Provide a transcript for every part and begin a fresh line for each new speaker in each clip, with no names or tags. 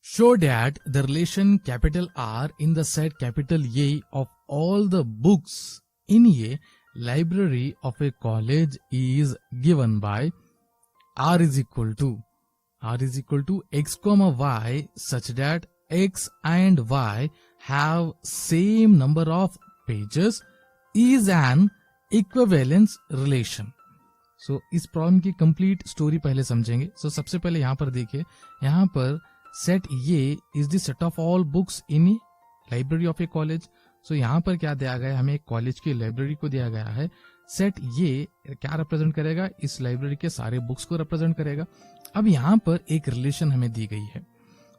Show that the relation capital R in the set capital A of all the books in a library of a college is given by R is equal to x comma y such that x and y have same number of pages is an equivalence relation. So इस problem की complete story पहले समझेंगे. So सबसे पहले यहाँ पर देखिए, यहाँ पर सेट ये is the set of all books in library of a college. So यहाँ पर क्या दिया गया है, हमें एक कॉलेज की लाइब्रेरी को दिया गया है. सेट ये क्या रिप्रेजेंट करेगा, इस लाइब्रेरी के सारे बुक्स को रिप्रेजेंट करेगा. अब यहाँ पर एक रिलेशन हमें दी गई है.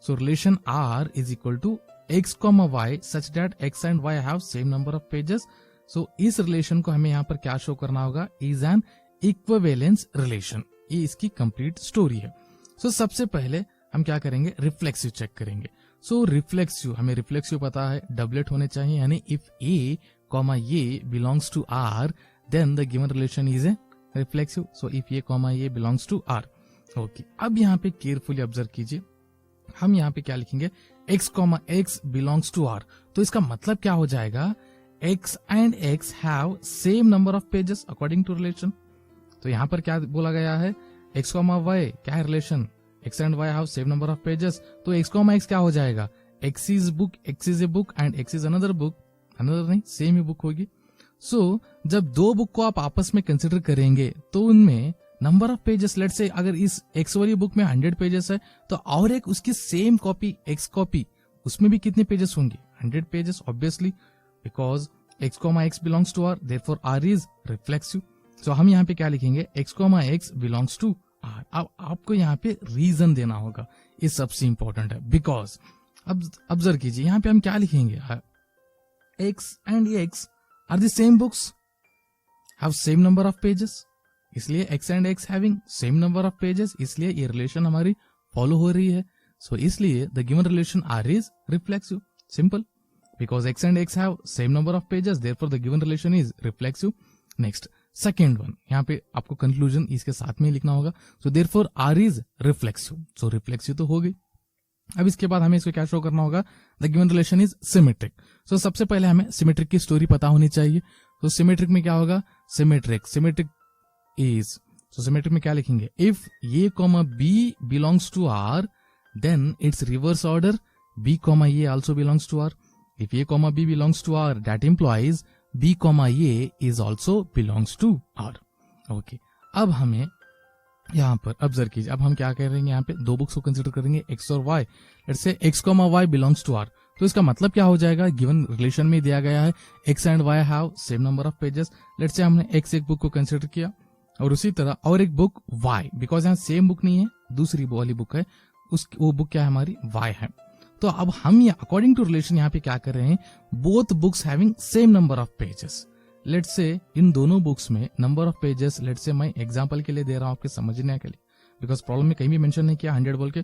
So relation R is equal to X comma Y such that X and Y have same number of pages. So इस रिलेशन को हमें यहाँ पर क्या शो करना होगा, इज एन इक्विवेलेंस रिलेशन. ये इसकी कंप्लीट स्टोरी है. सो सबसे पहले हम क्या करेंगे, रिफ्लेक्सिव चेक करेंगे. सो रिफ्लेक्सिव, हमें रिफ्लेक्सिव पता है डबलेट होने चाहिए, यानी इफ ए कॉमा ये belongs to R then the given relation is a reflexive. So if A comma ये बिलोंग्स टू आर. ओके, अब यहाँ पे केयरफुली ऑब्जर्व कीजिए, हम यहाँ पे क्या लिखेंगे, X comma X belongs to R. तो इसका मतलब क्या हो जाएगा, X and X have same number of pages according to relation. तो यहाँ पर क्या बोला गया है, एक्स कॉमा वाई क्या है relation, x and Y have same number of pages. तो एक्स कॉमा एक्स क्या हो जाएगा, x is book, x is a book and x is another book. Another नहीं, सेम ही बुक होगी. सो जब दो बुक को आप आपस में कंसिडर करेंगे तो उनमें नंबर ऑफ पेजेस, लेट्स से अगर इस एक्स वाली बुक में 100 पेजेस है तो और एक उसकी सेम कॉपी एक्स कॉपी, उसमें भी कितने पेजेस होंगे, 100 pages obviously, because X comma X belongs to R, therefore R is reflexive. So हम यहाँ पे क्या लिखेंगे, X comma X belongs to R. अब आपको यहाँ पे रीजन देना होगा, ये सबसे इंपॉर्टेंट है. बिकॉज अब ऑब्जर्व कीजिए, यहाँ पे हम क्या लिखेंगे, X and X are the same books, have same number of pages, इसलिए X and X having same number of pages, इसलिए ये रिलेशन हमारी फॉलो हो रही है. सो इसलिए the given relation R is reflexive. Simple, because X and X have same number of pages, therefore the given relation is reflexive. Next second one, यहाँ पे आपको कंक्लूजन इसके साथ में लिखना होगा. So therefore R is reflexive. So reflexive तो हो गई. अब इसके बाद हमें इसको क्या शो करना होगा, the given relation is symmetric. So सबसे पहले हमें सिमेट्रिक की स्टोरी पता होनी चाहिए. तो सिमेट्रिक में क्या होगा, सिमेट्रिक इज, सो सिमेट्रिक में क्या लिखेंगे, if A comma B belongs to R then its reverse order B comma A also belongs to R. If A comma B belongs to R that implies B comma A is also belongs to R. Okay, अब हमें यहाँ पर observe कीजिए, अब हम क्या करेंगे, यहाँ पे दो बुक्स को कंसिडर करेंगे, X और Y. Let's say X comma Y belongs to R. तो इसका मतलब क्या हो जाएगा, गिवन रिलेशन में दिया गया है X and Y have same number of pages. Let's से हमने X एक बुक को कंसिडर किया और उसी तरह और एक बुक Y, बिकॉज यहाँ सेम बुक नहीं है, दूसरी वाली बुक है, वो बुक क्या है हमारी, Y है. तो अब हम अकॉर्डिंग टू रिलेशन यहाँ पे क्या कर रहे हैं, both books having same number of pages. Let's say इन दोनों बुक्स में नंबर ऑफ पेजेस, लेट्स से मैं एग्जांपल के लिए दे रहा हूं आपके समझने के लिए, बिकॉज प्रॉब्लम में कहीं भी मेंशन नहीं किया 100 बोल के.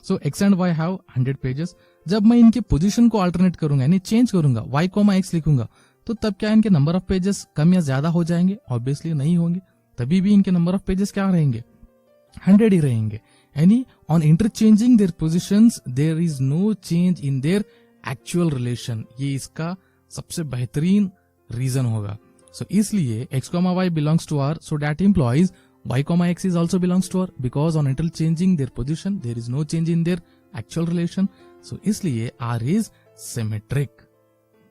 So X and Y have 100 pages. जब मैं इनके पोजीशन को अल्टरनेट करूंगा, यानी चेंज करूंगा, वाई कॉमा एक्स लिखूंगा, तो तब क्या इनके नंबर ऑफ पेजेस कम या ज्यादा हो जाएंगे, ऑब्वियसली नहीं होंगे. तभी भी इनके नंबर ऑफ पेजेस क्या रहेंगे, 100 ही रहेंगे. यानी on interchanging their positions there is no change in their actual relation. ये इसका सबसे बेहतरीन रीजन होगा. सो इसलिए x comma y belongs to R, so that implies y comma x is also belongs to R, because on interchanging their position there is no change in their actual relation. So इसलिए R is symmetric.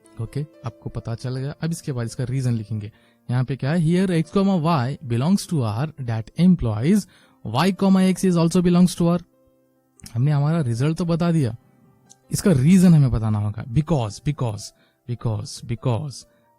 Okay, आपको पता चल गया. अब इसके बाद इसका reason लिखेंगे. यहाँ पे क्या है, here x comma y belongs to R, that implies y comma x is also belongs to R. हमने हमारा रिजल्ट तो बता दिया, इसका रीजन हमें बताना होगा.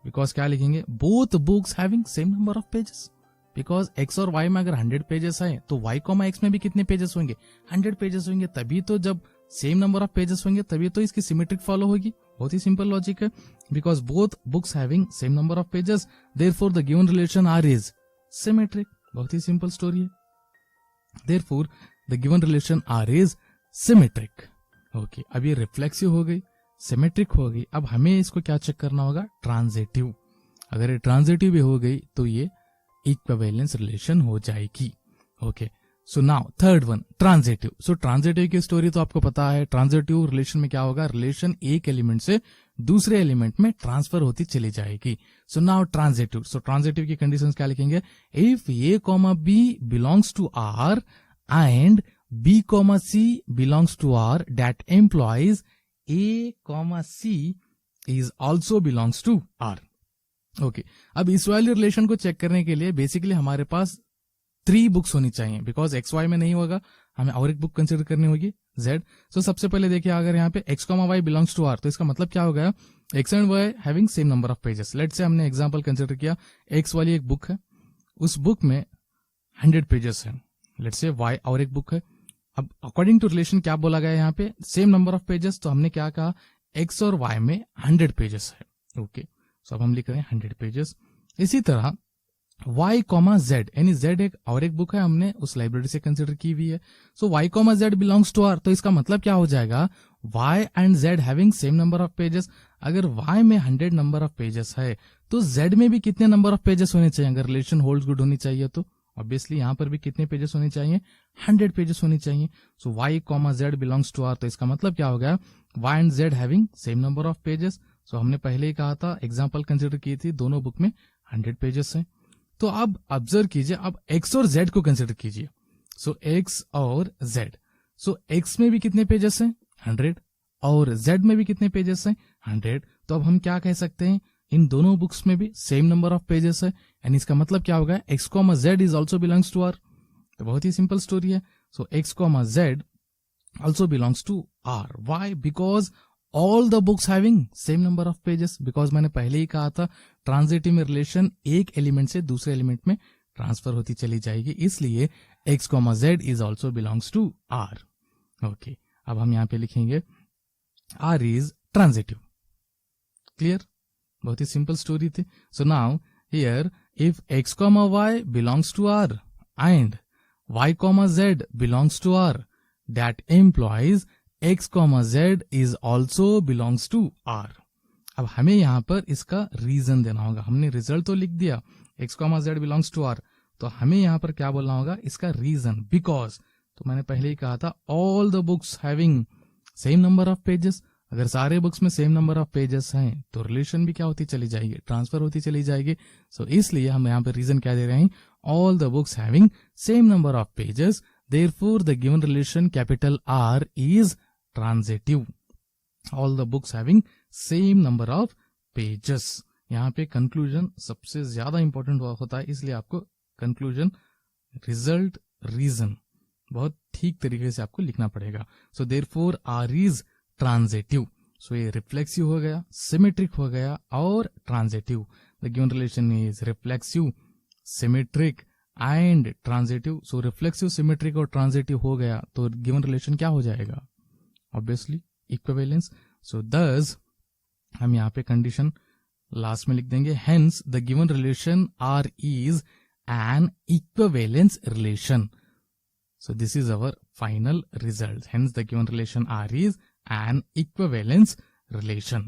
बिकॉज क्या लिखेंगे, both books having same number of pages. Because x और वाई में अगर 100 पेजेस है तो वाई कॉमा एक्स में भी कितने पेजेस होंगे, 100 पेजेस होंगे. तभी तो जब सेम नंबर ऑफ पेजेस होंगे तभी तो इसकी सिमेट्रिक फॉलो होगी. बहुत ही सिंपल लॉजिक है. Because both books having same number of pages, therefore the given relation R is symmetric. बहुत ही सिंपल स्टोरी है. Therefore the given relation R is symmetric. Okay, अब ये रिफ्लेक्सिव हो गई, सिमेट्रिक हो गई. अब हमें इसको क्या चेक करना होगा, ट्रांजिटिव. अगर ये ट्रांजिटिव भी हो गई तो ये इक्विवेलेंस रिलेशन हो जाएगी. Okay, so now third one, transitive. So transitive की स्टोरी तो आपको पता है. ट्रांजिटिव रिलेशन में क्या होगा, रिलेशन एक एलिमेंट से दूसरे एलिमेंट में ट्रांसफर होती चली जाएगी. So now transitive. So transitive की कंडीशंस क्या लिखेंगे, if A comma B belongs to R and B comma C belongs to R, that implies A comma C is also belongs to R. Okay, अब इस वाले relation को check करने के लिए बेसिकली हमारे पास 3 बुक्स होनी चाहिए, बिकॉज एक्स वाई में नहीं होगा, हमें और एक बुक कंसिडर करनी होगी, जेड. सो सबसे पहले देखिए, अगर यहाँ पे x comma y belongs to R, तो इसका मतलब क्या हो गया, x and y having same number of pages. Let say हमने एग्जांपल कंसिडर किया, एक्स वाली एक बुक है, उस बुक में 100 पेजेस है. लेट से वाई और एक बुक है. अब अकॉर्डिंग टू रिलेशन क्या बोला गया यहाँ पे, सेम नंबर ऑफ पेजेस, तो हमने क्या कहा, एक्स और वाई में 100 पेजेस है. ओके, सो अब हम लिख रहे हैं 100 पेजेस. इसी तरह y कॉमा जेड, यानी जेड एक और एक बुक है, हमने उस लाइब्रेरी से कंसिडर की हुई है. So y comma Z belongs to R, तो इसका मतलब क्या हो जाएगा, y and z having same number of pages. अगर y में 100 नंबर ऑफ पेजेस है तो z में भी कितने नंबर ऑफ पेजेस होने चाहिए, अगर रिलेशन होल्ड्स गुड होनी चाहिए तो ऑब्वियसली यहां पर भी कितने पेजेस होने चाहिए, 100 पेजेस होनी चाहिए. So y comma Z belongs to R, तो इसका मतलब क्या हो गया, y and z having same number of pages. So हमने पहले ही कहा था, एग्जाम्पल कंसिडर की थी, दोनों बुक में 100 पेजेस है. तो अब ऑब्जर्व कीजिए, अब x और z को कंसिडर कीजिए. सो x और z, सो x में भी कितने पेजेस हैं, 100, और z में भी कितने पेजेस हैं, 100. तो अब हम क्या कह सकते हैं, इन दोनों बुक्स में भी सेम नंबर ऑफ पेजेस है, यानी इसका मतलब क्या होगा, x comma z is also belongs to R. तो बहुत ही सिंपल स्टोरी है. So x comma z also belongs to R. Y, because all the books having same number of pages. Because मैंने पहले ही कहा था, ट्रांजिटिव में रिलेशन एक एलिमेंट से दूसरे एलिमेंट में ट्रांसफर होती चली जाएगी, इसलिए x comma z is also belongs to R. Okay, अब हम यहां पे लिखेंगे r इज ट्रांजिटिव. क्लियर, बहुत ही सिंपल स्टोरी थी. So now here, if x comma y belongs to r and y comma z belongs to r, that implies x comma z is also belongs to r. अब हमें यहां पर इसका reason देना होगा. हमने रिजल्ट तो लिख दिया, x comma z belongs to r, तो हमें यहां पर क्या बोलना होगा, इसका रीजन. बिकॉज, तो मैंने पहले ही कहा था, all the books having same number of pages. अगर सारे बुक्स में सेम नंबर ऑफ पेजेस हैं तो रिलेशन भी क्या होती चली जाएगी, ट्रांसफर होती चली जाएगी. सो इसलिए हम यहाँ पर रीजन क्या दे रहे हैं, all the books having same number of pages, therefore the given relation capital R is transitive. All the books having same number of pages. यहाँ पे कंक्लूजन सबसे ज्यादा इंपॉर्टेंट होता है, इसलिए आपको कंक्लूजन, रिजल्ट, रीजन बहुत ठीक तरीके से आपको लिखना पड़ेगा. So therefore R is transitive. So ये रिफ्लेक्सिव हो गया, सिमेट्रिक हो गया और transitive. The given relation is reflexive, symmetric and transitive. So reflexive, symmetric और ट्रांजिटिव हो गया तो गिवन रिलेशन क्या हो जाएगा, ऑब्वियसली इक्विवेलेंस. सो दस हम यहाँ पे कंडीशन लास्ट में लिख देंगे, hence the given relation R is an equivalence relation. So this is our final result. Hence the given relation R is an equivalence relation.